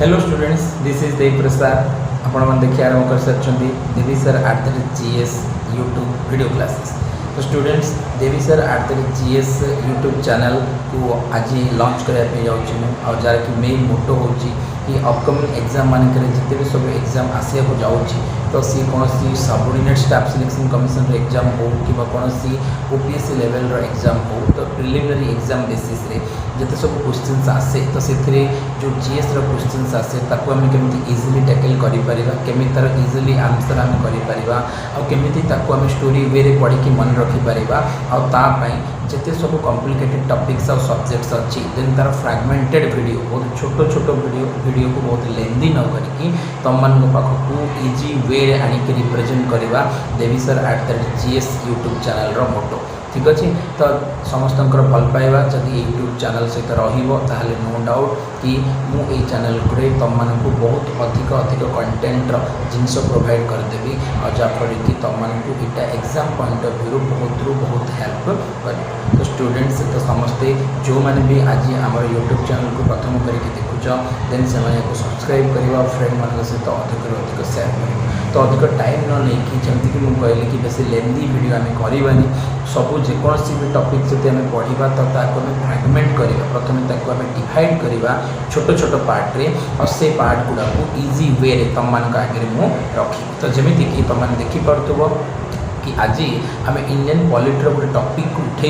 Hello students, this is Dev Prasad. आपण देखिए आरंभ कर सारी Devi sir @GS YouTube video classes. तो students Devi sir @GS YouTube channel को आज लॉन्च करने जाऊँ जार कि मेन मोटो हो कि अपकमिंग एग्जाम मानक जिते भी सब एग्जाम आसिया को जाऊँगी तो सी कौन subordinate staff selection commission exam हो कि कौन OPSC लेवल एग्जाम हो तो प्रिलिमिनरी एग्जाम बेसिस रे जिते सब क्वेश्चंस आसे तो से जो GS क्वेश्चंस आसे ताको आम केमी इजिली टैकल करें तार इजिली आंसर आम करमी ताको आम स्टोरी वे रे पढ़ी मन रखिपर आपाई जिते सब कॉम्प्लिकेटेड टॉपिक्स और सब्जेक्ट्स अच्छी देन तार फ्रैगमेंटेड वीडियो बहुत छोट छोट वीडियो को बहुत लेंदी न करके तुम मान पाखक इजी वे रे आनिक रिप्रेजेंट करवा देवी सर @GS यूट्यूब चैनल रो मोटो। ठीक अच्छे तो समस्त भल पाइबा जदि यूट्यूब चैनल सहित रही नो डाउट कि मुझे चैनल को तुम मानक बहुत अधिक अधिक कंटेंट जिनस प्रोवाइड करदेवी और जहाँफल कि तुम मानक यहाँ एग्जाम पॉइंट ऑफ व्यू बहुत हेल्प कर। तो स्टूडेंट्स तो समस्ते जो मैंने भी आज आम यूट्यूब चैनल को प्रथम करके देखुच देन से सब्सक्राइब करवा फ्रेंड मान सहित अधिक सेयार कर। तो अधिक टाइम न नहीं जमीक मुझे कहली कि बेस लेंदी वीडियो आम करवानी सबू जेकोसी भी टॉपिक जब आम पढ़ा तो आम फ्रैगमेंट करवा प्रथम आम डिवाइड करवा छोट छोट पार्ट रे और से पार्ट गुड़ा को इजी वे रे तुम मान आगे मुझे रखी। तो जमीक कि तुम देखिपु कि आज आम इंडियन पॉलिटी गोटे टॉपिक को उठे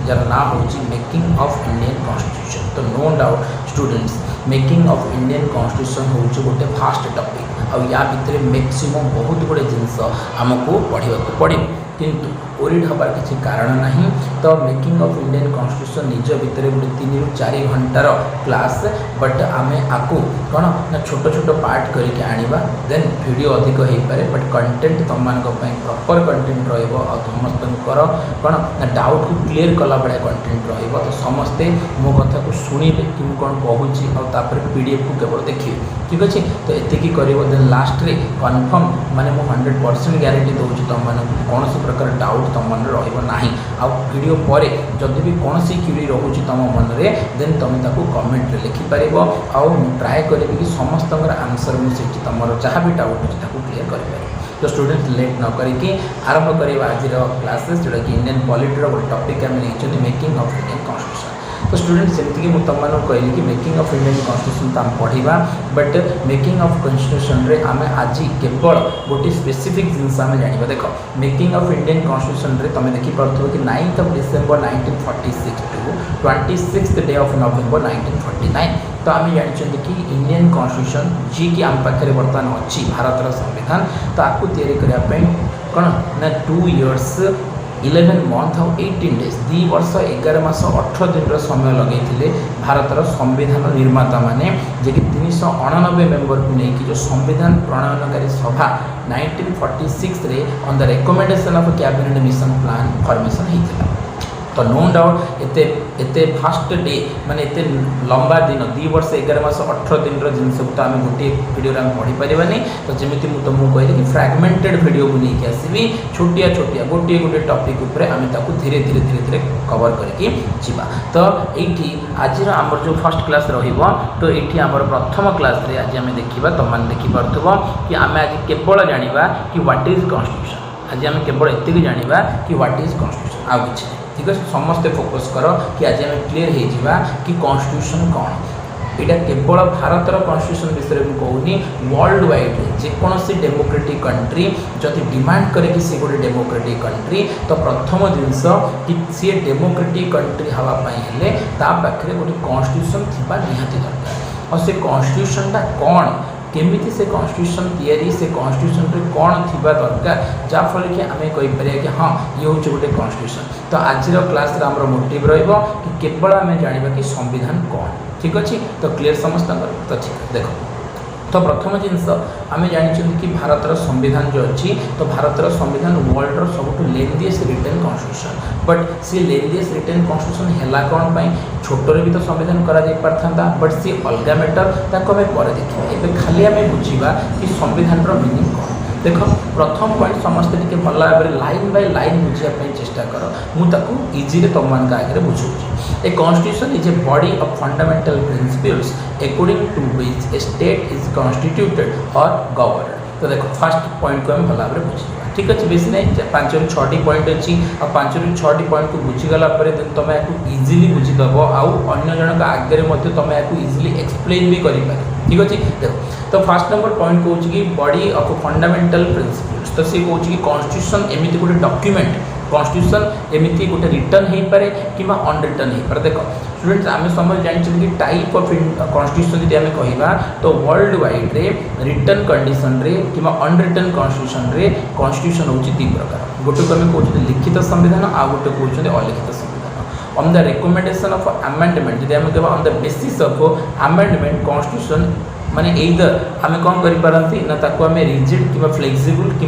जार ना हूँ मेकिंग ऑफ इंडियन कॉन्स्टिट्यूशन। तो no doubt students making of Indian constitution हूँ गोटे फास्ट टॉपिक और या भितर मैक्सिमम बहुत गुड़े जिनस आमको पढ़ा पड़े किंतु ओरिड हबार किसी कारण नहीं। तो मेकिंग ऑफ इंडियन कॉन्स्टिट्यूशन निज भितर गोटे 3 ରୁ 4 घंटार क्लास बट आम आपको कौन ना छोट छोट पार्ट करके आनिबा देन वीडियो अधिक हो पारे बट कंटेंट तुम मान प्रॉपर कंटेंट समस्त कौन ना डाउट को क्लीयर कला भाया कंटेंट तो समस्ते मो कथा को शुणिबे कि मुझे कौन कहूँ और PDF को केवल देखिए। ठीक अच्छे तो एतिकी कर देन लास्ट रे कन्फर्म माने मो 100% ग्यारंटी दूसरी तुम मान कौन प्रकार डाउट तुम मन रहा वीडियो पर जदि भी कौन सी क्यूरी रोचे तुम मन में देन तुम कमेंट लिखिपर आउ ट्राए करी कि समस्त आंसर मुझे तुम जहाँ भी डाउट अच्छे क्लीयर कर। तो स्टूडेंट लेट न करके आरंभ करवा आज क्लासेस जोटा कि इंडियन पॉलिटी गोटे टॉपिक आम नहीं मेकिंग ऑफ इंडियन कॉन्स्टिट्यूशन। तो स्टूडेंट सेमती मुझे तुम कहली कि मेकिंग ऑफ इंडियन कॉन्स्टिट्यूशन तो आम पढ़ा बट मेकिंग ऑफ कॉन्स्टिट्यूशन रे आम आज केवल गोटे स्पेसिफिक जिनस आम जाना। देख मेकिंग ऑफ इंडियन कॉन्स्टिट्यूशन रे तुम देखिपु कि 9th of December 1946 to 26th day of November 1949 तो आम जानते कि इंडियन कॉन्स्टिट्यूशन जी कि आम पाखे बर्तमान अच्छी भारतर संविधान तो आपको तैयारी कौन ना 2 years 11 month और 18 days 2 वर्ष 11 मास 18 दिन समय लगे भारतर संविधान निर्माता माने जे कि 389 मेंबर को लेकिन जो संविधान प्रणयनकारी सभा 1946 रे on the recommendation of cabinet mission plan formation होता। तो नो डाउट एते फास्ट डे माने एते लंबा दिन 2 वर्ष 11 मास 18 दिन जिनस तो आम गोटे वीडियो आम पढ़ी पारानी। तो जमी मुझे तुमको कहली कि फ्रैगमेंटेड वीडियो को लेकिन आसवि छोटिया छोटिया गोटे गोटे टॉपिक उपर आम धीरे धीरे धीरे धीरे कवर करके जीवा। तो ये आज आम जो फर्स्ट क्लास तो ये आम प्रथम क्लास रे आज आम देखा तुम देखिपु कि आम आज केवल जाना कि व्हाट इज कॉन्स्टिट्यूशन। आज आम केवल एति जाना कि व्हाट इज कॉन्स्टिट्यूशन आ कि ठीक है समस्ते फोकस कर कि आज आम क्लीयर हो कि कॉन्स्टिट्यूशन कौन यहाँ केवल भारतर कॉन्स्टिट्यूशन विषय में कहूनी वर्ल्ड वाइड जेकोसी डेमोक्रेटिक कंट्री जदि डिमांड करे कि सी गोटे डेमोक्रेटिक कंट्री तो प्रथम जिनस कि सी डेमोक्रेटिक कंट्री हाँपाई हेले पाखे गोटे कॉन्स्टिट्यूशन थी निहाती दरकार और से कॉन्स्टिट्यूशनटा कौन केमिति से कॉन्स्टिट्यूशन तैयारी से कॉन्स्टिट्यूशन रे कौन थिबा दरकार जाफल कि आम कहीपर कि हाँ ये हूँ गोटे कॉन्स्टिट्यूशन। तो आज क्लास आम मोटिव रहिबो कि केवल आम जाना कि संविधान कौन। ठीक अच्छे तो क्लीयर समस्त तो ठीक देख तो प्रथम जिनस आम जानते कि भारतर संविधान जो अच्छी तो भारतर संविधान वर्ल्ड सब लेंदीएस्ट रिटेन कॉन्स्टिट्यूशन बट सी लेंदीएस्ट रिटेन कॉन्स्टिट्यूशन है कौन पाई छोटे भी तो संविधान करा बट सी अलग मैटर ताको आम पर देखा। एवं खाली आम बुझा कि संविधान मीनिंग कौन देख प्रथम पॉइंट समस्त टे भल भाव लाइन बाय लाइन बुझापी चेष्टा कर मुझे इजिली तुम मान आगे बुझाऊँ। A constitution is a body of fundamental principles according to which a state is constituted और गवर्नड। तो देखो फर्स्ट पॉइंट को हम भल भाव बुझा ठीक अच्छे बेस नहीं 5 ରୁ 6टी पॉइंट अच्छी आ 5 ରୁ 6टी पॉइंट को बुझीगला तुम या इजिली बुझीदेव आउ जन आगे तुम या इजिली एक्सप्लेन भी करें ठीक अच्छे। देखो तो फर्स्ट नंबर पॉइंट कौन कि बॉडी ऑफ फंडामेंटल प्रिंसिपल्स तो सी कौन कि कॉन्स्टिट्यूशन एमती गोटे डॉक्यूमेंट कॉन्स्टिट्यूशन एमती गोटे रिटर्न हो पारे कि अनरिटर्न हो पारे। देखो स्टूडेंट्स आम समझ जानते कि टाइप ऑफ कॉन्स्टिट्यूशन जी आम कह तो वर्ल्ड वाइड रे रिटर्न कंडीशन रे कि अनरिटर्न कॉन्स्टिट्यूशन रे कॉन्स्टिट्यूशन होची 3 प्रकार गोटे को आम कहते लिखित संविधान आ गोटे कहते अलिखित संविधान। On the recommendation of amendment जी आम कह on the basis of amendment constitution माने एइदर आम कौन करें ना ताको आम रिजिड कि फ्लेक्सिबल कि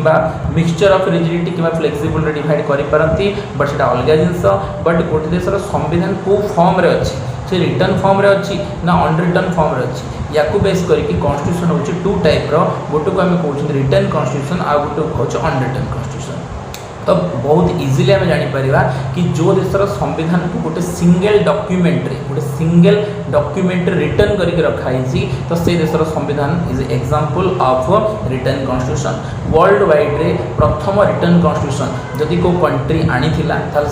मिक्सचर ऑफ रिजिडिटी कि फ्लेक्सिबल डिवाइड करें बट से अलग जिनस बट गोटे देशर संविधान को फॉर्म रे अच्छी से रिटर्न फॉर्म रे अच्छी ना अनरिटर्न फॉर्म रे अच्छी या बेस करके कॉन्स्टिट्यूशन होची 2 टाइप गोटे को आम कहते रिटर्न कॉन्स्टिट्यूशन आ गोटे कहूँ अनरिटर्न कॉन्स्टिट्यूशन। तो बहुत इजिली आम जापर कि जो देशर संविधान को गोटे सिंगल डॉक्यूमेंट रिटर्न करके रखाई तो से देशर संविधान is example of return constitution. World wide रे प्रथम रिटर्न कॉन्स्टिट्यूशन जदि को कंट्री आनी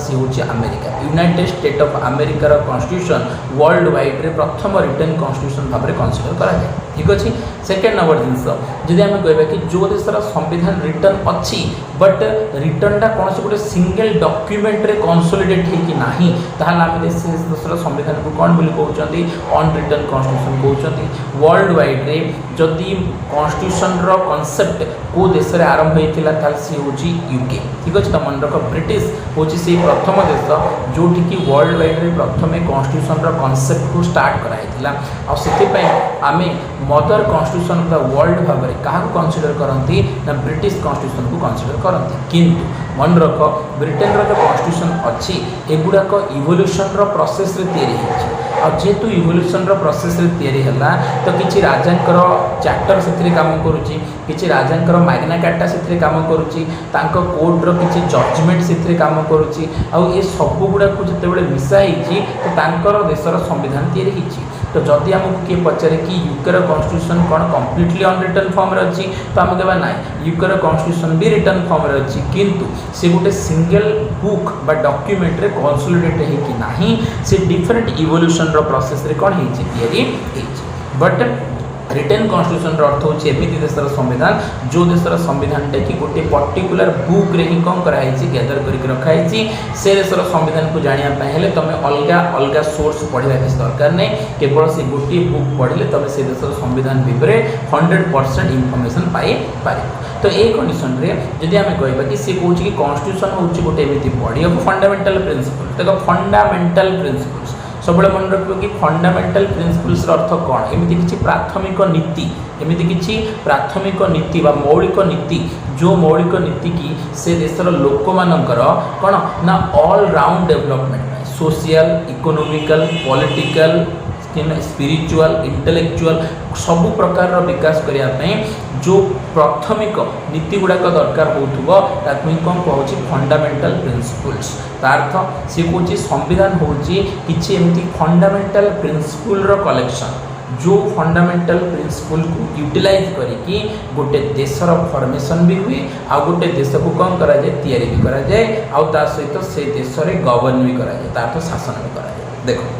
सी हूँ अमेरिका यूनाइटेड स्टेट ऑफ अमेरिकार कॉन्स्टिट्यूशन वर्ल्ड वाइड रे प्रथम रिटर्न कॉन्स्टिट्यूशन भाव में कन्सिडर करा ठीक अच्छे। सेकेंड नंबर जिनस जदि आम कह कि जो देशर संविधान रिटर्न अच्छी बट रिटर्नटा कौन से गोटे सिंगल डॉक्यूमेंट रे कंसोलिडेट होगी ना ताहले आम देशर संविधान को कौन बोली कहते अनरिटर्न कॉन्स्टिट्यूशन कहते। वर्ल्ड वाइड रे जदि कॉन्स्टिट्यूशन रो कांसेप्ट को देश में आरंभ होता सी हूँ यूके ठीक अच्छे। तो मन रख ब्रिटिश हूँ से प्रथम देश जोटि कि वर्ल्ड वाइड रे प्रथम कॉन्स्टिट्यूशन रो कांसेप्ट को स्टार्ट कराइला आम mother constitution of the world भाव में क्या कन्सिडर करती ना ब्रिटिश कॉन्स्टिट्यूशन को कन्सिडर करती किंतु मन रख ब्रिटेन रो कॉन्स्टिट्यूशन अच्छी एगुड़ाक इवोल्यूशन रो प्रोसेस रे तैयारी होछि आ जेतु इवोल्यूशन रो प्रोसेस रे तैयारी हला तो किछि राजांकर चैप्टर से काम करुछि किछि राजांकर मैग्ना कार्टा से काम करुछि तांको कोर्ट रो किछि जजमेंट से काम करुछि आ ये सब गुडा को जतेबेले मिसा हिछि तो तांकर देशर संविधान तैयारी हिछि। तो जदि आमको किए पचारे कि यूके कॉन्स्टिट्यूशन कौन कम्प्लीटली अनरिटर्न फॉर्म रे अच्छी तो आम कहवा ना यूके कॉन्स्टिट्यूशन भी रिटर्न फॉर्म रे अच्छी किंतु से गोटे सिंगल बुक बा डॉक्यूमेंट रे कंसोलिडेट है कि नहीं से डिफरेंट इवोल्यूशन रो प्रोसेस रे कौन है बट रिटर्न कॉन्स्टिट्यूशन अर्थ हूँ एमती देशर संविधान जो देशर संविधान कि गोटे पर्टिकुलर बुक रे ही कौन कराई गैदर करके रखाई से देशर संविधान को जानापी तुम अलग अलग सोर्स पढ़ा किसी दरकार नहीं केवल से गोटे बुक पढ़ले तुम से देशर संविधान विषय 100% इनफॉरमेशन पाई पार। तो ये कंडीशन रे जदि आम कहबा कि सी कहूँ कि कॉन्स्टिट्यूशन हूँ गोटे एमती बॉडी ऑफ फंडामेंटल प्रिंसिपल देखो फंडामेंटल प्रिंसिपल्स सब मन रखिए कि फंडामेंटल प्रिंसिपल्स अर्थ कौन एमती किसी प्राथमिक नीति एमती किसी प्राथमिक नीति बा मौलिक नीति जो मौलिक नीति की से देशर लोक मानकर कौन ना all round development social economical political spiritual intellectual सबु प्रकार विकास करने जो प्राथमिक नीति गुड़ाक दरकार हो कौन कहूँ फंडामेंटल प्रिंसिपल्स तार्थ सी कहूँ संविधान हूँ किसी एमती फंडामेंटल प्रिंसिपल कलेक्शन जो फंडामेंटल प्रिंसिपल को यूटिलाइज करी गोटे देशर फॉर्मेशन भी हुए आ गोटे देश को कौन करा जाए तैयारी भी करा जाए आ सहित से देश में गवर्न भी करा जाए तार शासन भी करा जाए। देखो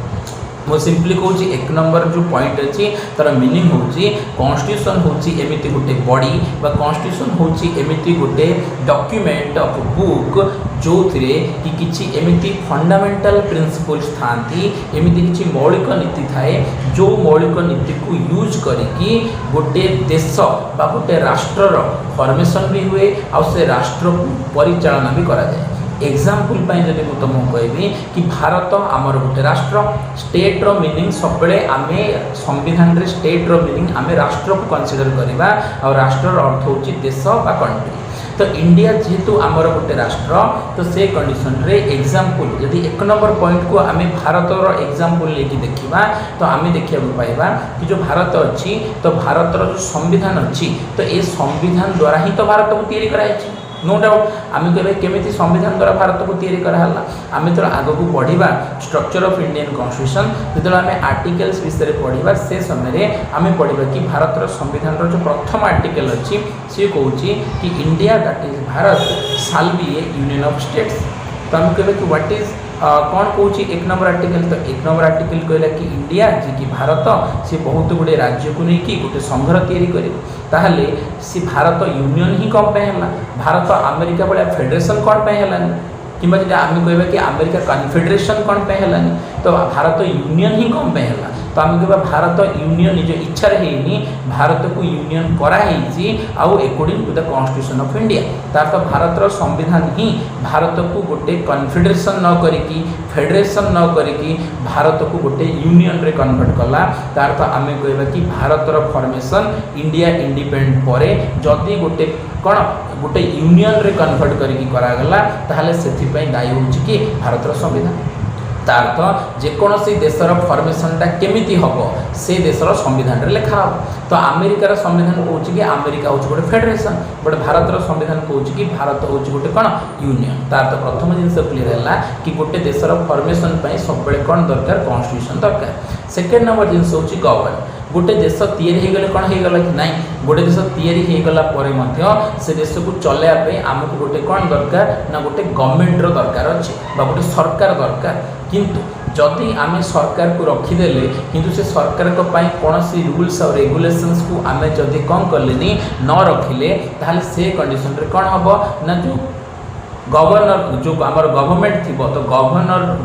मो सिंपली कहूँ एक नंबर जो पॉइंट अच्छी तार मीनिंग हूँ कॉन्स्टिट्यूशन हूँ एमती गोटे बॉडी बा कॉन्स्टिट्यूशन हूँ एमती गोटे डॉक्यूमेंट ऑफ बुक जो थी कि किसी एमती फंडामेंटल प्रिंसिपल्स थांती एमती किसी मौलिक नीति थाए जो मौलिक नीति को यूज करी गोटे देश बा गोटे राष्ट्रर फॉर्मेशन भी हुए आ से राष्ट्र को परिचालना भी करा जाए। एग्जाम्पल जब मुझे तुमको कहबी कि भारत आमर गोटे राष्ट्र स्टेट रो मीनिंग सब आम संविधान रे स्टेट रो मीनिंग आम राष्ट्र को कंसीडर करवा और राष्ट्र अर्थ हूँ देश बा कंट्री। तो इंडिया जेहेतु आमर गोटे राष्ट्र तो से कंडीशन रे एग्जांपल यदि 1 नंबर पॉइंट को आम भारत एग्जांपल लेके देखा तो आम देखा पाइबा कि जो भारत अच्छी तो भारतर जो संविधान अच्छी तो ये संविधान द्वारा ही तो भारत को तैयारी कराई नो डाउट आम कह केमी संविधान द्वारा भारत को तैयारी कराला आम जो आग को पढ़ा स्ट्रक्चर ऑफ इंडियन कॉन्स्टिट्यूशन जो आम आर्टिकल्स विषय पढ़ा से समय आम पढ़ा कि भारतर संविधान जो प्रथम आर्टिकल अच्छी सी कौन कि India that is Bharat shall be A union of states तो आम कह कि व्हाट इज कौन कौन 1 नंबर आर्टिकल तो 1 नंबर आर्टिकल कहला कि इंडिया जी कि भारत सी बहुत गुड़े राज्य को लेकिन गोटे संघर ताहले सी भारत यूनियन ही कौन पे है भारत अमेरिका भाया फेडरेशन कौन पे है कि आम कह कि अमेरिका कन्फेडरेशन कौन पे है तो भारत यूनियन ही कौन पे है तो आम कह भारत यूनियन निज इच्छा है भारत को यूनियन कराई आउ according to the constitution of India तार तो भारतर संविधान ही भारत को गोटे कन्फेडरेशन न करिकी फेडरेशन न करिकी भारत को गोटे यूनियन रे कन्वर्ट कला तार तो आम कह कि भारतर फॉर्मेशन इंडिया इंडिपेंडेंट पर जदि गोटे कौन गोटे यूनियन रे कन्वर्ट करिकी करागला ताहले सेथिपई दायी होउची कि भारतर संविधान तार तो जेकोसी देशर फॉर्मेशनटा केमिति हम से देशर संविधान रे लिखा हम तो अमेरिकार संविधान कौच कि अमेरिका हूँ गोटे फेडरेशन बट भारतर संविधान कौच कि भारत हूँ गोटे कौन यूनियन तार तो प्रथम जिनस क्लीयर है कि गोटे देशर फॉर्मेशन सब कौन दरकार कॉन्स्टिट्यूशन दरकार सेकेंड नंबर जिनस हूँ गवर्न गोटे देश तैयारी हो गले कौन हो गला कि नाई गोटे देश तैयारी हो गला परे मध्य से देश को चलाइबा आमको गोटे कौन दरकार ना गोटे गवर्नमेंट रो दरकार अच्छे गोटे सरकार दरकार किंतु जदि आम सरकार को रखीदेले किंतु से सरकार कौन सी रूल्स और रेगुलेशंस को आम जदि कौन कले न रखिले ताहले से कंडीशन रे कौन हम ना जो गवर्नर जो आमर गवर्नमेंट थी तो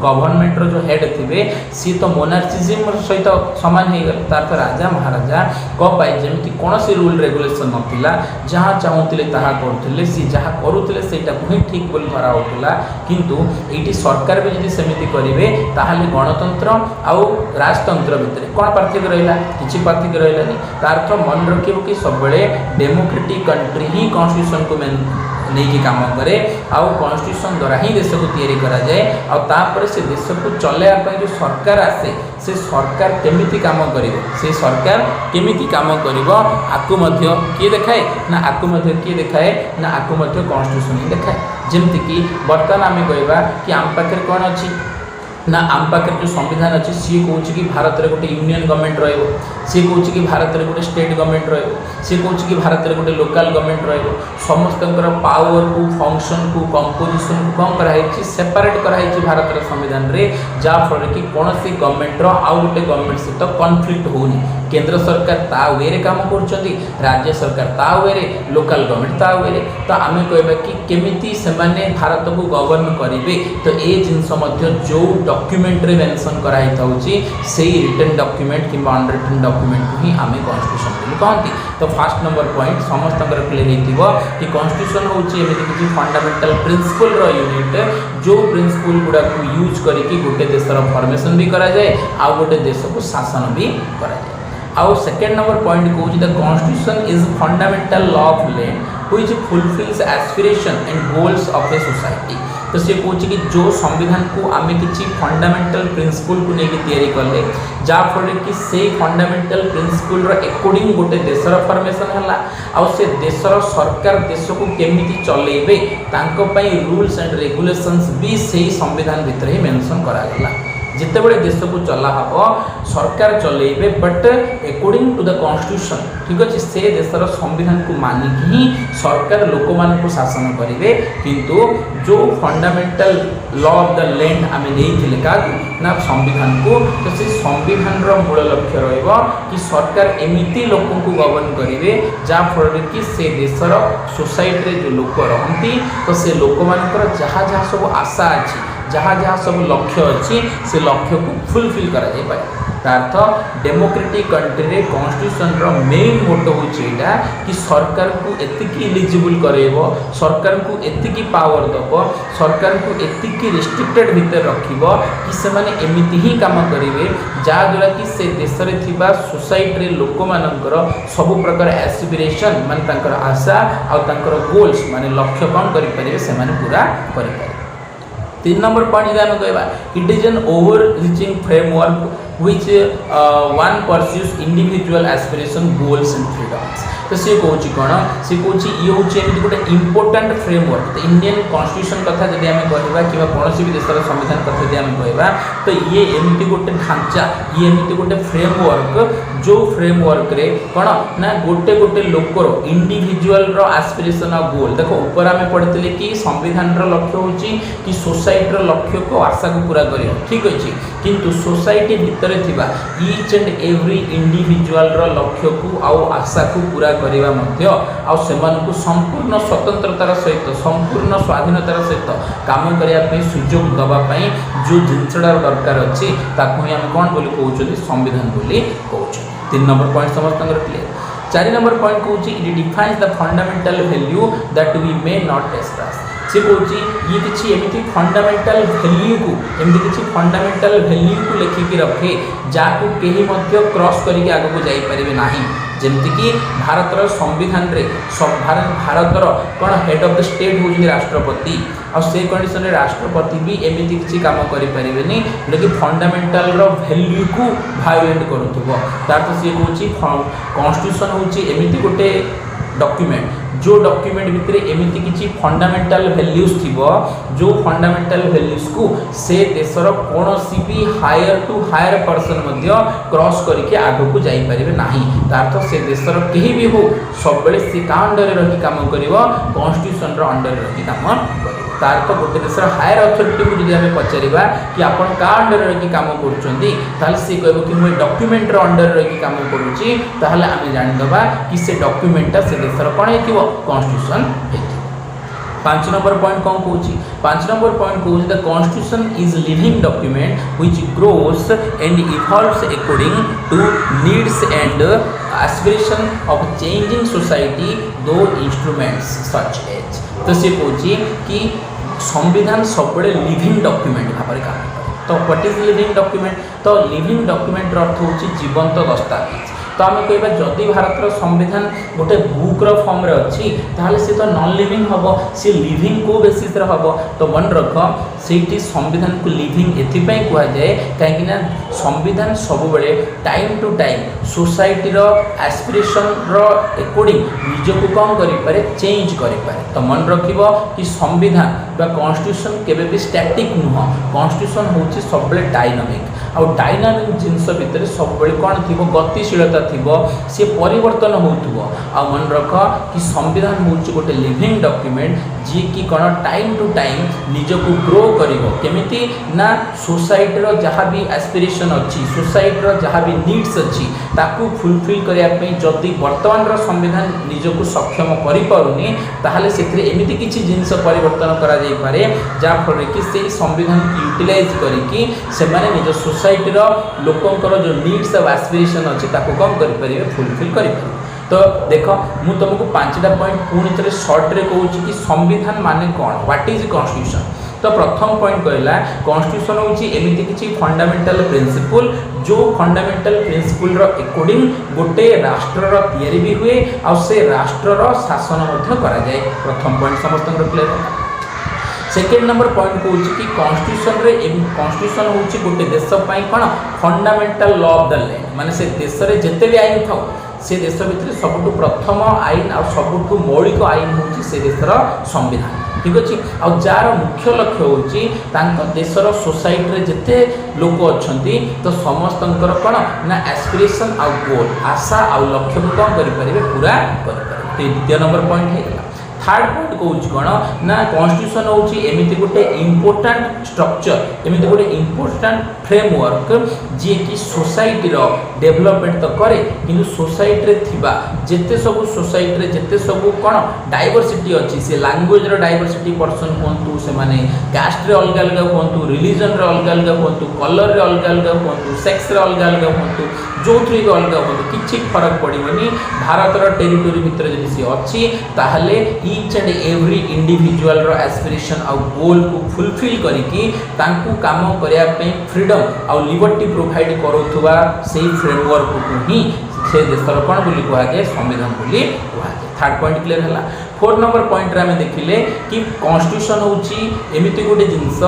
गवर्नमेंट जो हेड थे सी तो मोनार्चिज्म सहित सामान हो गले तार तो राजा महाराजा कपाई जमी कौन सी रूल रेगुलेशन नाला जहाँ चाहूले ताहा करुले सी जहाँ करुले सेटा ही ठीक बोली धरा होता किंतु ये सरकार भी जब सेमती करेंगे ताहले गणतंत्र आउ राजतंत्र भितर कौन पार्थक्य रहा किसी पार्थक्य रही तार तो मन रखिए कि सब डेमोक्रेटिक कंट्री ही कॉन्स्टिट्यूशन को नहीं काम करे आउ कॉन्स्टिट्यूशन द्वारा ही देश को तैयारी करा जाए और तापर से देश को चलाइबा जो सरकार आसे से सरकार केमिति काम करिवो से सरकार केमिति काम करिवो आकु मध्य किए देखाए ना आकु मध्य किए देखाए ना आकु मध्य कॉन्स्टिट्यूशन ही देखाए जेमति कि वर्तमान आम कहवा कि आम पाखे कौन अच्छी ना आम पाखे जो संविधान अच्छी सी कौन कि भारत में गोटे यूनियन गवर्नमेंट रो सी कौन कि भारत में गोटे स्टेट गवर्नमेंट रो सी कौन कि भारत में गोटे लोकल गवर्नमेंट रो समस्त पावर को फंक्शन को कंपोजिशन को कौन कराई सेपरेट कराई भारत संविधान रे जहाँफल कि कौन सी गवर्नमेंट आउ गोटे गवर्नमेंट सहित कन्फ्लिक्ट होनी केंद्र सरकार ता वे रे काम कर राज्य सरकार ता वे रे लोकल गवर्नमेंट ता वे रे तो आम कहबा कि केमिति से भारत को गवर्न करेंगे तो ये जिनस जो डॉक्यूमेंट रे मेंशन कराई थाउची सेही रिटन डॉक्यूमेंट कि अनरिटन डॉक्यूमेंट को ही आम कॉन्स्टिट्यूशन बोली कहती तो फर्स्ट नंबर पॉइंट समस्त क्लियर होइतिबो कि कॉन्स्टिट्यूशन होची एमिति किछि फंडामेंटल प्रिंसिपल रो यूनिट जो प्रिंसिपल गुडा को यूज करिकि गोटे देशर फॉर्मेशन भी करा जाए आ गोटे देश को शासन भी करा जाए आउ सेकेंड नंबर पॉइंट कहूँ the constitution is fundamental law of land which fulfils aspiration and goals of a society तो सी कौन कि जो संविधान को आम किसी फंडामेंटल प्रिंसिपल को लेकिन तैयारी कले जहाँफल कि से फंडामेंटल प्रिंसिपल अकॉर्डिंग गोटे देशर फॉर्मेशन है आउ से देशर सरकार देश को केमिति चलेबे तांको पई रूल्स एंड रेगुलेशंस भी से संविधान भितर ही मेंशन करागला जिते बड़े देश को चला हम सरकार चलेबे but according to the constitution ठीक अच्छे से देशर संविधान को मानिक ही सरकार लोक मान को शासन करेंगे किंतु जो fundamental law of the land आम नहीं क्या ना संविधान को तो से संविधान मूल लक्ष्य रहा कि सरकार एमती लोक को गवर्न करेंगे जहाँफल कि से देशर सोसाइटी जो लोक रहती तो से लोक मान जहाँ जहाँ सब आशा अच्छी जहाँ जहाँ सब लक्ष्य अच्छी से लक्ष्य को फुलफिल करा जाई पारे। अर्थ डेमोक्रेटिक कंट्री रे कॉन्स्टिट्यूशन रो मेन मोटो होची एटा कि सरकार को एतिकी एलिजिबल करेबो, सरकार को एतिकी पावर दबो, सरकार को एतिकी रिस्ट्रिक्टेड भीतर रखिबो कि से माने एमिति ही काम करिवे जा द्वारा कि से देश रे थिबा सोसाइटी रे लोक मानकर सब प्रकार एस्पिरेशन माने तांकर आशा आ तांकर गोल्स माने लक्ष्य कौन करि परिवे से माने पूरा करि परिवे। 3 नंबर पॉइंट जे हम कहबा it is an over reaching framework which one pursues individual aspiration goals and freedoms। तो सी कहूँ कौन सी कहूँ ये हूँ एमती गोटे इम्पोर्टाट फ्रेमवर्क। तो इंडियन कॉन्स्टिट्यूशन कथा जब आम कहवा कि कौन भी देशर संविधान कथा जब आम कहवा तो ये एमती गोटे ढांचा ये एमती गोटे फ्रेमवर्क जो फ्रेमवर्क रे कौन ना गोटे गोटे लोकर इंडिविजुअल रो एस्पिरेशन और गोल देखो ऊपर आम पढ़ी कि संविधान रो लक्ष्य होची कि सोसाइटी रो लक्ष्य को आशा को पूरा कर ठीक अच्छे किंतु सोसाइटी भितर थिबा ईच एंड एवरी इंडिविजुअल रो लक्ष्य को आउ आशा को पूरा करिवा मध्य आउ सेमानकु संपूर्ण स्वतंत्रतार सहित संपूर्ण स्वाधीनतार सहित काम करिया पे सुयोग दबा पई जो जिनसडा दरकार अछि ताकु हम कोन बोली कहउछथि संविधान बोली कहउछ। 3 नंबर पॉइंट समस्तंगर क्लियर। 4 नंबर पॉइंट कहउछि it defines the fundamental value that we may not express. से कहूँ ये किसी एमती फंडामेंटल वैल्यू को एमती किसी फंडामेंटल वैल्यू को लेखिकी रखे जहाँ कहीं क्रॉस करके आगे जापर ना जमीक भारतर संविधान रे भारतर कौन हेड ऑफ द स्टेट होती राष्ट्रपति आ से कंडीशन रे राष्ट्रपति भी एमती किसी काम करें जोटा कि फंडामेंटल वैल्यू को भायोलेट करुव तार तो सी कहूँ कॉन्स्टिट्यूशन हूँ एमती गोटे डॉक्यूमेंट जो डॉक्यूमेंट भितर एमती किसी फंडामेंटल वैल्यूज थिबो जो फंडामेंटल वैल्यूज को से देशर कौन भी हायर टू हायर पर्सन मध्य क्रॉस करके आगो को जाई परिबे नाही तार तो से देशर केही भी हो सब बेले से का अंडर रही काम करिवो कॉन्स्टिट्यूशन रो अंडर रही काम करिवो तार तो गोटे देशर हायर अथॉरिटी को जदि हमें पचारिबा कि आपण का अंडर रही काम करूछंती ताले से कहबो कि मैं डॉक्यूमेंट रो अंडर रही काम करूची ताले आमे जानि दबा कि से डॉक्यूमेंट से देशर कोन हेतिबो कॉन्स्टिट्यूशन हेति। 5 नंबर पॉइंट कौन कहूँ 5 नंबर पॉइंट कहूँ the constitution is living document which grows and evolves according to needs and aspiration of changing society though instruments such as. तो सी कहूँ कि संविधान सब लिविंग डॉक्यूमेंट भाव में काम करे। तो व्हाट इज लिविंग डॉक्यूमेंट तो लिविंग डॉक्यूमेंट अर्थ हूँ जीवंत दस्तावेज। तो आम कह जदि भारतर संविधान गोटे बुक्र फॉर्म रे अच्छी ताहले से तो नॉन लिविंग हम सी लिविंग को बेसिस रे हम तो मन रख से संविधान को लिविंग एथिपाई कह जाए कहीं संविधान सब बेले टाइम टू टाइम सोसाइटी रो एस्पिरेशन रो अकॉर्डिंग निज को कौन करें चेंज करें। तो मन रखिबो कि संविधान बा कॉन्स्टिट्यूशन केबे भी स्टैटिक नुह कॉन्स्टिट्यूशन होची सब बेले डायनामिक और डायनामिक जिनस भितर सब बेले कौन थी गतिशीलता थिबो से परिवर्तन होतुबो आ मन रख कि संविधान होची गोटे लिविंग डॉक्यूमेंट जी कि कौन टाइम टू टाइम निज को ग्रो करिवो केमिति ना सोसाइटी रो जहाँ भी एस्पिरेशन अच्छी सोसाइटी रो जहाँ भी नीड्स अच्छी ताकू फुलफिल करिया पे जदि वर्तमान रो संविधान निज को सक्षम करि पारुनी ताहले सेथरे एमिति किछि जिंस परिवर्तन करा जाई पारे जा फल कि से संविधान यूटिलाइज करिकि से माने निज सोसाइटी रो लोकंकर जो नीड्स और एस्पिरेशन अच्छी ताकू कम करि परिबे फुलफिल करि परिबे। तो देख मु तुमको 5टा पॉइंट पुणी थे सर्ट रे कहूँ कि संविधान माने कौन व्हाट इज कॉन्स्टिट्यूशन। तो प्रथम पॉइंट कहला कॉन्स्टिट्यूशन होची एमिति किछि फंडामेंटल प्रिंसिपल जो फंडामेंटल प्रिंसिपल रो अकॉर्डिंग गोटे राष्ट्र रो तैयारी भी हुए और से राष्ट्र रो शासन मध्य करा जाए। प्रथम पॉइंट समस्त क्लियर। सेकेंड नंबर पॉइंट कहूँ कि कॉन्स्टिट्यूशन रे कॉन्स्टिट्यूशन होची गोटे देश पई कोन fundamental law of the land माने से देश रे जते भी आईन थाउ से देश भितर सबुठु प्रथम आईन और सबुठु मौलिक आईन होची से देशर संविधान ठीक अच्छे आ जार मुख्य लक्ष्य होची तांको देशर सोसाइटी रे जते लोक अछंती तो समस्तंकर कोन ना एस्पिरेशन आ गोल आशा आ लक्ष्य को कम करि परिबे पूरा करि परिबे। 2 नंबर पॉइंट है। थर्ड पॉइंट कहूँ कौन ना कॉन्स्टिट्यूशन होची एमिति गोटे इंपोर्टेंट स्ट्रक्चर एमिति गोटे इंपोर्टेंट फ्रेमवर्क जी कि सोसाइटी रो डेवलपमेंट तो करे किंतु सोसाइटी रे थिबा जेते सब सोसाइटी रे जेते सब कौन डाइवर्सिटी अच्छी से लैंग्वेज रो डाइवर्सिटी पर्सन कहतु से माने कास्ट रे अलग अलग कहतु रिलीजन रे अलग अलग कहतु कलर रे अलग अलग कहतु सेक्स रे अलग अलग कहतु जो थ्री अलग कहतु किछि फरक पड़िबनी भारत रो टेरिटोरी भितर जदि सी अच्छी ताहले ईच एंड एवरी इंडिविजुअल रो एस्पिरेशन आ गोल को फुलफिल करिकी तांकू काम करिया पे फ्रीडम आ लिबर्टी प्रोवाइड करूथुवा सेही फ्रेमवर्क को ही से देशर कौन बोली कहा जाए संविधान बोली कहा जाए। थर्ड पॉइंट क्लियर है। फोर्थ नंबर पॉइंट रे हमें देखिले कि कॉन्स्टिट्यूशन होची एमिति गोटे जिनस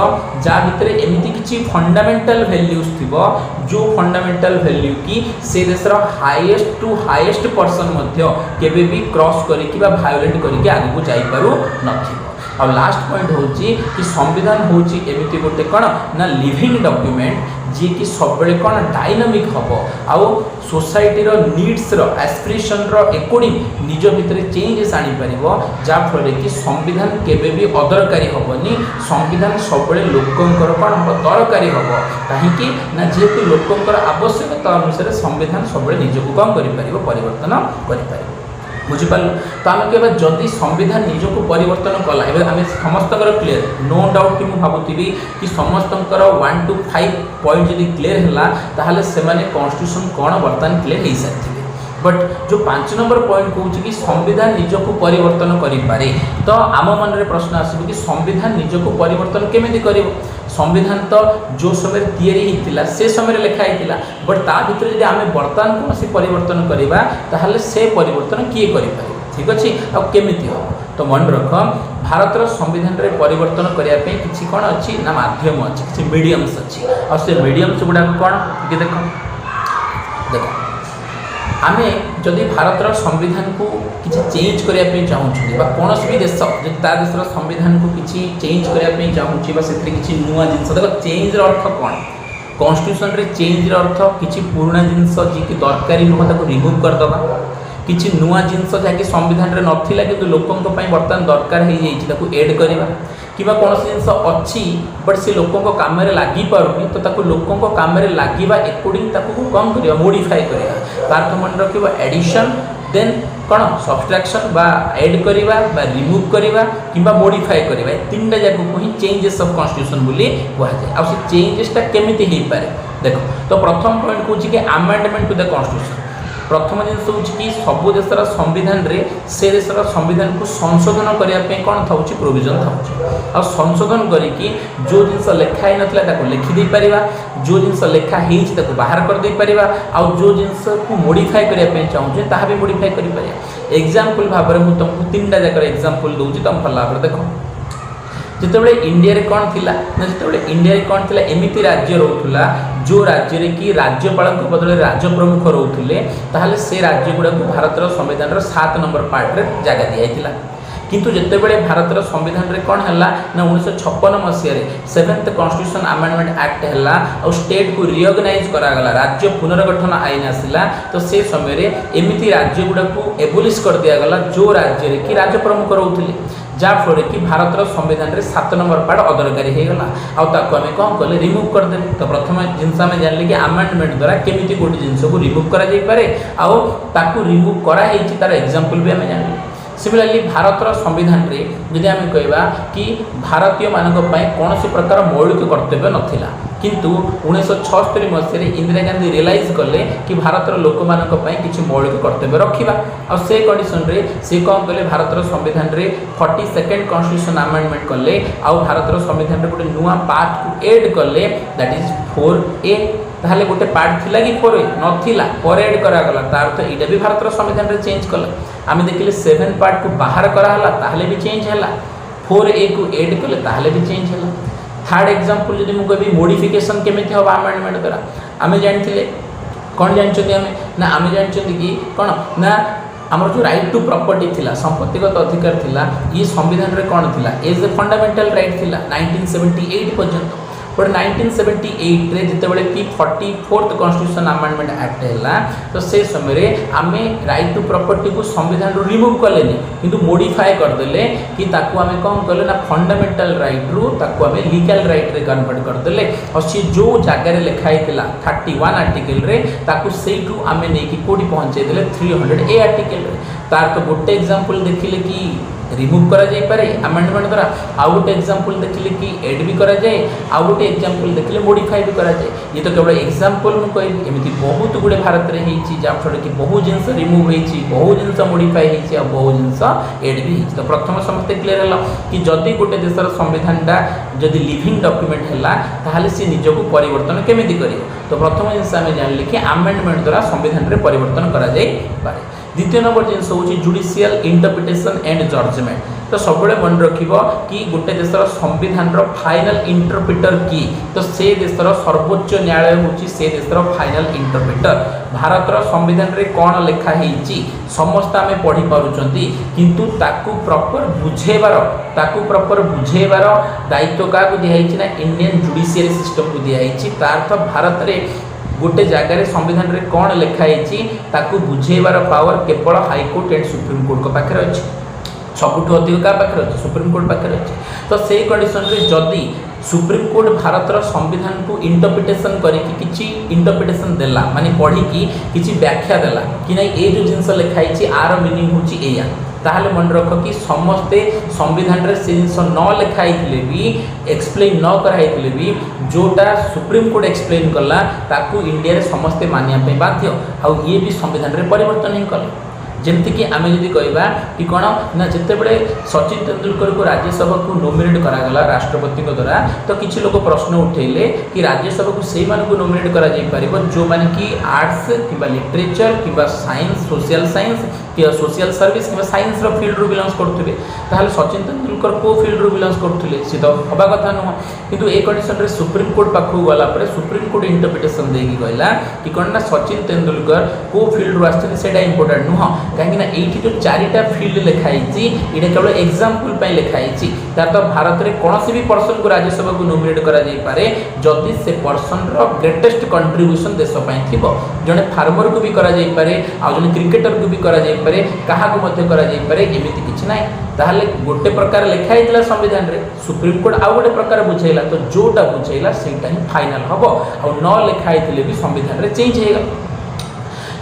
जा भितर एमिति किछि फंडामेंटल वैल्यूज थिबो जो फंडामेंटल वैल्यू की से देशर हाईएस्ट टू हाईएस्ट पर्सन मध्य केबे भी क्रॉस करिकि बा वायोलेट करिकि आगे को जाई पारु नथिबो। और लास्ट पॉइंट होची कि संविधान होची एमिति गोटे कौन ना लिविंग डॉक्यूमेंट जी कि सब बेले कौन डायनामिक हम आउ सोसाइटी रो नीड्स रो एस्पिरेशन रो अकॉर्डिंग निज भितर चेंजेस आनी परिबो जा फल कि संविधान केबे भी अदरकारी होबनी संविधान सब बेले लोकंकर कौन हम दरकारी होबो काहे कि ना जेतु लोकंकर आवश्यकता अनुसार संविधान सब बेले निजको कम करि परिबो परिवर्तन करि परिबो। बुझिपार तो आम कह जदि संविधान निजको परिवर्तन कला आम समस्त क्लीयर नो डाउट कि मुझे भावुवी कि समस्त 1 to 5 पॉइंट जब क्लीयर है से कॉन्स्टिट्यूशन कौन बर्तमान क्लीयर हो सारी बट जो 5 नंबर पॉइंट कहूँ कि संविधान निजको परिवर्तन करें तो आम मन में प्रश्न आसो कि संविधान निजको परिवर्तन केमी कर संविधान तो जो समय या से समय लिखाई बट ता भर जब आम बर्तमान कौन से परिवर्तन करवा ताहले से परिवर्तन किए कर ठीक अच्छे आमती हम तो मन रख भारत संविधान रे परिवर्तन करने किसी कौन अच्छी ना माध्यम अच्छी किसी मीडियम्स अच्छी और से मीडियम्स गुड़ा कौन ये देख देख आम जदि भारत संविधान को किसी चेंज करने चाहूँ कौन भी देश ता देशर संविधान को किसी चेंज करने चाहूँ से किसी नुआ जिनस देख चेंज अर्थ कौन कॉन्स्टिट्यूशन रे चेंज अर्थ किसी पुराना जिनस जी की दरकारी नुह ताको रिमूव करदबा किसी नुआ जिनस जहाँकि संविधान रे नथिला किंतु लोकों बर्तमान दरकार हो एड करवा कि कौन जिनस अच्छी बट से लोकों काम लगी पारुनी तो ताको लोकों काम लगे अकॉर्डिंग कम करवा मोडिफाई करवा तार मन रख एडिशन देन कौन सब्सट्रैक्शन बा एड करवा रिमूव करवा कि मोडिफाई करवा तीन टा जाक को ही चेंजेस ऑफ कॉन्स्टिट्यूशन बोली कहुए आ चेंजेसटा केमिति हो पारे देख तो प्रथम पॉइंट कहूँ कि अमेंडमेंट टू द कॉन्स्टिट्यूशन प्रथम जिनस हूँ कि सबू देशर संविधान रे से देशर संविधान को संशोधन करने कौन था प्रोविजन था संशोधन करके जो जिनस लिखाई नाला लिखिदे पारा जो जिनस लिखाही बाहर करदे पारा आउ जो जिनस को मोडिफाई करने चाहूँ ताहा भी मोडिफाई कर एग्जाम्पल भाव में मुझे तुमको 3टा जगह एग्जाम्पल दूसरी तुम भल भाव देख जिते इंडिया रे कौन थिला ना जिते इंडिया रे कौन थिला एमिति राज्य रोला जो राज्य रे कि राज्यपाल बदल राज्य प्रमुख रोते ताहले से राज्य गुड़ा को भारत संविधान 7 नंबर पार्ट रे जगह दिया किंतु जिते बड़े भारत संविधान रे कौन है ना 1956 मसीह 7th कॉन्स्टिट्यूशन अमेंडमेंट एक्ट है और स्टेट को रिकॉग्नाइज करागला राज्य पुनर्गठन आईन आसला तो से समय एमिति राज्य गुड़ा को एबोलिश कर दिया गला जो राज्य रे कि राज्य प्रमुख रोते जाफल कि भारत संविधान रे 7 नंबर पार्ट अदरकारी हो गला आम कौन कले रिमूव करदे तो प्रथम जिनस आम जानले कि अमेंडमेंट द्वारा केमिति गोटे जिनस को रिमूव करा जाई पारे आउ रिमूव कराई तार एग्जांपल भी आम जानले। सिमिलरली भारत संविधान रे यदि आम कहवा कि भारतीय मानक कौन सी प्रकार मौलिक कर्तव्य नथिला किंतु 1976 मसीह इंदिरा गांधी रियलाइज कले कि भारत लोक मानक किसी मौलिक कर्तव्य रखा और से कंडीशन रे से कौन कले भारत संविधान रे 42nd कॉन्स्टिट्यूशन अमेंडमेंट कले आउ भारत संविधान रे गोटे नुआ पार्ट को ऐड कले दैट इज 4A ताहले गोटे पार्ट थिला कि 4A नथिला पर ऐड करागला तार तो इटा भी भारत संविधान रे चेंज कला आम देखिले 7 पार्ट को बाहर कराला ताहले भी चेंज है 4A को ऐड कले ताहले भी चेंज है। थर्ड एग्जांपल जदि मुझे कह मोडिफिकेशन केमिति हम अमेंडमेंट द्वारा आम जानते कौन जानते आम ना आम जानते कि कौन ना आमर जो राइट टू प्रॉपर्टी थिला संपत्तिगत अधिकार थिला ये संविधान रे कौन थिला एज ए फंडामेंटल राइट थिला 1978 पर्यंत बट 1978 रे जितेबाला कि 44th कॉन्स्टिट्यूशन अमेंडमेंट एक्ट है तो से समय आम राइट टू प्रॉपर्टी को संविधान रू रिमूव कले किंतु मॉडिफाई करदेले कि ताकू आम कौन कले ना फंडामेंटल राइट रू ताकू आम लीगल राइट रे कन्वर्ट करदेले और सी जो जगह लिखाई 31 आर्टिकल रे ताकू सेठू आम नहीं कोटी पहुँचे 300 ए आर्टिकल रे तार तो गोटे एग्जांपल देखिले कि रिमूव करा जाई पारे अमेंडमेंट द्वारा आउ गोटे एग्जांपल देखिले कि ऐड भी करा जाए आउ गोटे एग्जांपल देखिले मॉडिफाई भी करा जाए ये तो केवल एग्जांपल मु कहि एमिति बहुत गुडे भारत रे हेची जा फड़ कि बहुत जिंस रिमूव हेची बहुत जिंस मॉडिफाई हेची आ बहुत जिंस ऐड भी हेची तो प्रथम समस्त क्लियर हला कि जदि गोटे देशर संविधान दा जदि लिविंग डॉक्यूमेंट हला ताहाले से निजको परिवर्तन केमिति करियो तो प्रथम जिंस आमे जानले कि अमेंडमेंट द्वारा संविधान रे परिवर्तन करा जाई पारे द्वितीय नंबर जिनस हूँ जुडिशियल इंटरप्रिटेशन एंड जजमेंट तो सब मन रखिबो कि गोटे देशर संविधान रो फाइनल इंटरप्रिटर की तो से देशर सर्वोच्च न्यायालय होची से देशर फाइनल इंटरप्रिटर भारत रो संविधान रे कोन लेखा हेची समस्त आमे पढ़ी पारुचंती किंतु ताकू प्रॉपर बुझेबार दायित्व का दिया हेची ना इंडियन जुडिशियरी सिस्टम को दिया हेची तार तो भारत रे गोटे जगार संविधान रे कौन लिखाई ताकू बुझेबार पावर केवल हाईकोर्ट एंड सुप्रीम कोर्ट को पाखे अच्छी सबुठ अधिक क्या पाखे अच्छे सुप्रीम कोर्ट पाखे अच्छे तो से कंडीशन रे जदि सुप्रीम कोर्ट भारत संविधान को इंटरप्रिटेशन करके इंटरप्रिटेशन देला माने पढ़ी कि व्याख्या देला कि नहीं ये जो जिनस लिखाई आर मीनिंग होची एया ताहले मन रख कि समस्ते संविधान रे से जिनस न लिखाई भी एक्सप्लेन न कराई भी जोटा सुप्रीम कोर्ट एक्सप्लेन कला ताकू इंडिया रे समस्ते मानिया पे बाध्य आ ये भी संविधान रे परिवर्तन ही कले जमती कि आम जदि कहवा कि कौन ना जितेबले सचिन तेंदुलकर को राज्यसभा को नोमिनेट करागला राष्ट्रपति द्वारा तो किसी लोग प्रश्न उठेले कि राज्यसभा को से नोमिनेट करा जाई परिबो जो माने कि आर्ट्स कि लिटरेचर कि साइंस सोशल साइंस कि सोशल सर्विस कि साइंस रो फील्ड रू बिलोंग्स करथुबे ताहले सचिन तेंदुलकर को फील्ड रू बिलोंग्स करथुले सी तो हबा कथा न किंतु ए कंडीशन रे सुप्रीम कोर्ट पाखु गला पर सुप्रीम कोर्ट इंटरप्रिटेशन देगी कहला कि कोन ना सचिन तेंदुलकर को फील्ड रू आछन सेटा इंपोर्टेंट नुह कहीं ये जो चारिटा फील्ड लिखाई ये केवल एग्जांपल पे लिखाई तार तो भारत में कौन भी पर्सन को राज्यसभा को नोमिनेट करा जाई पारे जदि से पर्सन रो ग्रेटेस्ट कंट्रीब्यूशन देश पई थिबो जने फार्मर को भी करा जाई पारे आ जने क्रिकेटर को भी करा जाई पारे कहा को मध्य करा जाई पारे एमिति किछ नै ताहले गोटे प्रकार लिखाई दिला संविधान रे सुप्रीम कोर्ट आ गोटे प्रकार बुझाइला तो जोटा बुझाइला सेटा ही फाइनल हबो आ न लिखाई थिले भी संविधान रे चेंज हेगा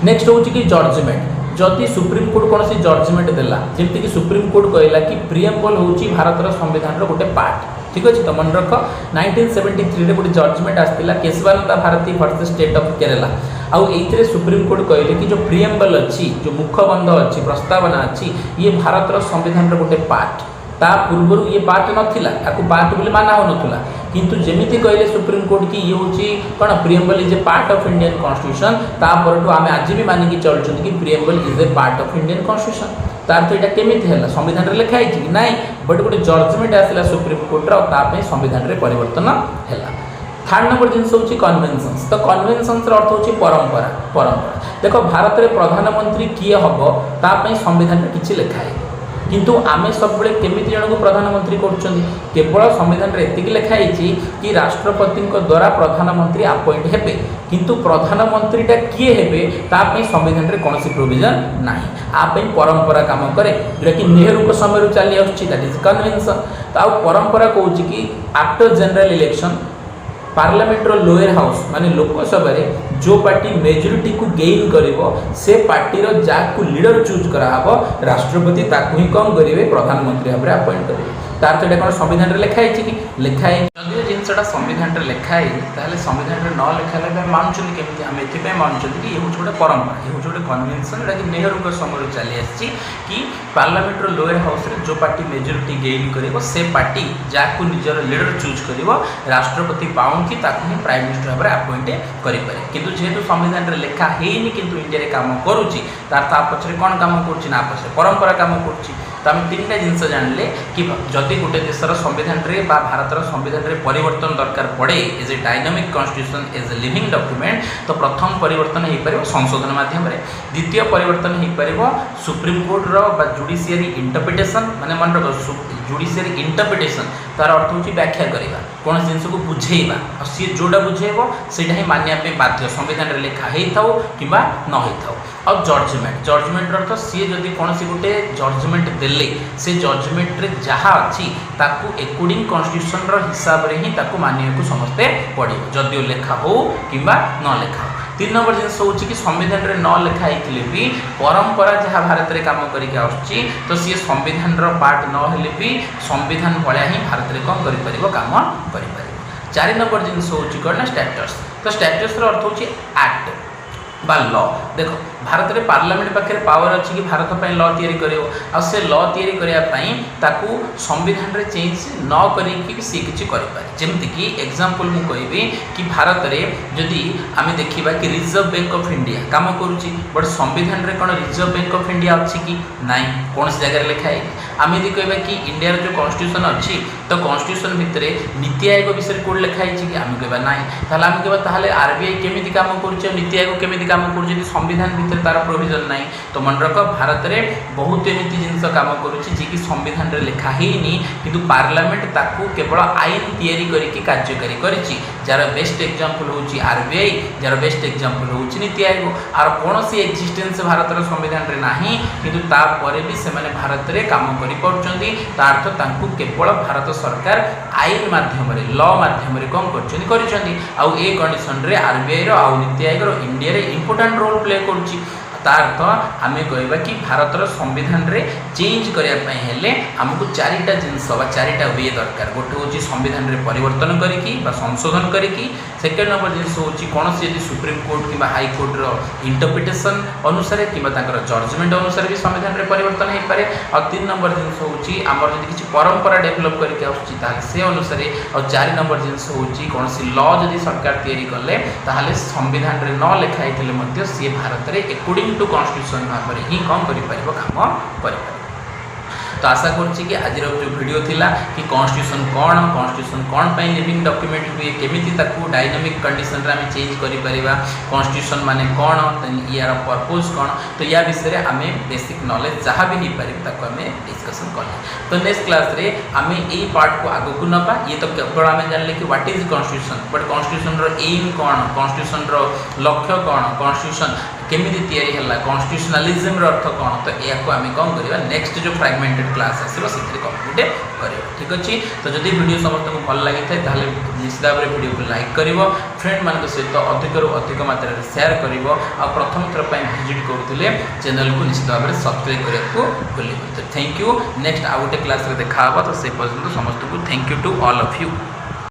नेक्स्ट होची कि जजमेंट जदि सुप्रीम कोर्ट कौन सी जजमेंट देला जमती कि सुप्रीम कोर्ट कहला कि प्रियम्बल होची भारत संविधान रो गोटे पार्ट ठीक अच्छे तो मन रख 1973 रे गोटे जजमेंट आसला Keshavananda Bharati versus state of Kerala आउ एइथरे सुप्रीम कोर्ट कहले कि जो प्रियम्बल अच्छी जो मुखबंध अच्छी प्रस्तावना अच्छी ये भारत संविधान रो गोटे पार्ट ता पूर्व ये पार्ट नथिला ताकू पार्ट बोली माना हो नथुला किंतु जेमिति कहले सुप्रीम कोर्ट की ये होची कोन preamble is a part of Indian constitution ता परटू आमे आज भी मानि की चलछन कि preamble is a part of Indian constitution तार तो एटा केमिति हैला संविधान रे लिखाई कि नाही बट गोटे जजमेंट आसला सुप्रीम कोर्ट रा ता पे संविधान रे परिवर्तन हैला थर्ड नंबर जिनस होची कन्वेंशंस तो कन्वेंशंस रा अर्थ होची परंपरा देखो भारत रे प्रधानमंत्री किए हबो ता पे संविधान रे किछि लिखाई किंतु आमे सब बड़े केमिति जन को प्रधानमंत्री करछन केवल संविधान रे एतिक लिखाई कि राष्ट्रपति द्वारा प्रधानमंत्री अपॉइंट हेबे किंतु प्रधानमंत्रीटा किए हेबे ता पे संविधान रे कोनोसी प्रोविजन नाही आ पे परंपरा काम करे जोटा कि नेहरू को समय रो चली आछी दैट इज कन्वेंशन तो परंपरा कहूची कि आफ्टर जनरल इलेक्शन पार्लियामेंट रो लोअर हाउस माने लोकसभा रे जो पार्टी मेजोरिटी को गेन करिवो से पार्टी रो जाकू लीडर चूज करा हबो राष्ट्रपति ताकू ही कम करिवे प्रधानमंत्री भाबरे अपॉइंट करिवे तार तो कोन संविधान रे लिखाई कि लिखाई जदि जिनसटा संविधान रे लिखाई ताले संविधान रे न लिखाले बे मानचुनी केमिति हम एथि पे मानचुनी कि ये छोटे परंपरा ये छोटे कन्वेंशन रे कि नेहरू को समय रो चली आछि कि पार्लियामेंट रो लोअर हाउस रे जो पार्टी मेजोरिटी गेन करिवो से पार्टी जाकू निजर लीडर चूज करिवो राष्ट्रपति पाउन कि ताकू ही प्राइम मिनिस्टर भाबरे अपॉइंट करि पारे किंतु जेहेतु संविधान रे लिखा हेनी किंतु इंडिया रे काम करूची तार ता पछरे कोन काम करूची ना पछरे परंपरा काम करूची तो आम तीन टा जिनस जानले कि जदि गोटे देशर संविधान रे बा भारतर संविधान रे परिवर्तन दरकार पड़े as a dynamic constitution as a living document तो प्रथम परिवर्तन हो पार संशोधन माध्यम द्वितीय परिवर्तन हो पार सुप्रीम कोर्ट रो बा जुडिशियरी इंटरप्रिटेशन माने मन रख जुडिशियरी इंटरप्रिटेशन तार अर्थ हूँ व्याख्या करवा कौन जिनस को बुझेवा और सी जोटा बुझेब से मानिया बाध्य संविधान रे लिखा हो कि न हो और जजमेंट अर्थ सी जदि कौन गोटे जजमेंट देले से जजमेंट रे जहाँ अच्छी ताकू एकॉर्डिंग कॉन्स्टिट्यूशन रो हिसाब रे ही ताकू मानिया को समस्ते पड़ो जदिओ लेखा हो कि न लेखा हो। 3 नंबर जिनस हूँ कि संविधान रे न लिखा भी परंपरा जहाँ भारत में काम करके तो सी संविधान रो पार्ट न हेले भी संविधान भाया ही भारत में कौन कर काम कर। 4 नंबर जिनस हूँ कौन ना स्टैटस तो स्टैटस अर्थ हूँ एक्ट बा लॉ देख भारत में पार्लियामेंट पाखे पावर अच्छी कि भारत पर लॉ या से लॉ या संविधान रे चेंज न करी सी किसी जमती कि एग्जांपल मु कहबी कि भारत में जदि आम देखा कि रिजर्व बैंक ऑफ इंडिया काम करुच्ची बट संविधान रे कौन रिजर्व बैंक ऑफ इंडिया अच्छी कि नाई कौन जगह लिखाई आम यदि कहबा कि इंडिया जो कॉन्स्टिट्यूशन अच्छी तो कॉन्स्टिट्यूशन भितर नीति आयोग विषय कौन लिखाई कि आम कहबा ना आम कहबा आरबीआई केमी काम कर नीति आयोग केमी काम कर संविधान भितर तार प्रोविजन ना तो मन रख भारत में बहुत एमती जिनस काम करुच्ची संविधान रे लिखा ही किंतु पार्लियामेंट ताकू केवल आईन तैयारी करके कार्यकारी करिछि जार बेस्ट एग्जांपल होची आरबीआई जार बेस्ट एग्जांपल होची नीति आयोग आर कौन सी एक्जिस्टेंस भारत संविधान रे नाही किंतु ता परे भी से माने भारत रे काम करि पड़चंदी तार्थ तांकू केवल भारत सरकार आईन माध्यम रे लॉ माध्यम रे कौन करचंदी करिसंदी आ ए कंडीशन रे आरबीआई रो आ नीति आयोग रो इंडिया रे इंपोर्टेंट रोल प्ले करुच्ची तार्थ आम कहवा कि भारतर संविधान रे चेंज करने आमको 4टा जिनस 4टा वे दरकार गोटे हूँ संविधान रे परिवर्तन करी संशोधन करी सेकेंड नंबर जिनस हूँ कौन यदि सुप्रीम कोर्ट कि हाई कोर्ट रो इंटरप्रिटेशन अनुसार कि जजमेंट अनुसार भी संविधान रे परिवर्तन हो पाए और 3 नंबर जिनस हूँ आमर जब किसी परंपरा डेभलप करके अनुसार और 4 नंबर जिनस हूँ कौन लॉ जदि सरकार तैयारी कले ताहले संविधान रे न लिखाई सी भारत में एकॉर्डिंग टू कॉन्स्टिट्यूशन भाव ही कौन कर काम कर। तो आशा करुच्ची कि आज जो वीडियो थिला कि कॉन्स्टिट्यूशन कौन पे लिविंग डॉक्यूमेंट हुए केमिति ताकू डायनामिक कंडीशन रे आम चेंज करि परिबा कॉन्स्टिट्यूशन माने कौन यार पर्पज कौन तो या विषय में आम बेसिक नॉलेज जहाँ भी नहीं पारे ताको आम डिस्कसन कले। तो नेक्स्ट क्लास रे आम यही पार्ट को आगो को नबा ये तो केवल आम जानले कि what is constitution but constitution रो एम कौन कॉन्स्टिट्यूशन रो लक्ष्य कौन कॉन्स्टिट्यूशन केमिति तैयारी है कॉन्स्टिट्यूशनलिज्म अर्थ कौन तो या आम कौन करवा नेक्स्ट जो फ्रैगमेंटेड क्लास आसो से कंप्लीट कर ठीक अच्छे। तो जब वीडियो समस्त को भल लगी था निश्चित भाव में वीडियो को लाइक कर फ्रेंड मान सहित अधिक अधिक मात्रा शेयर कर प्रथम थर पर विजिट करुले चैनल को निश्चित भाव में सब्सक्राइब करने को भूल। तो थैंक यू नेक्स्ट आउ गोटे क्लास देखा तो से पर्यटन समस्त को thank you to all of you.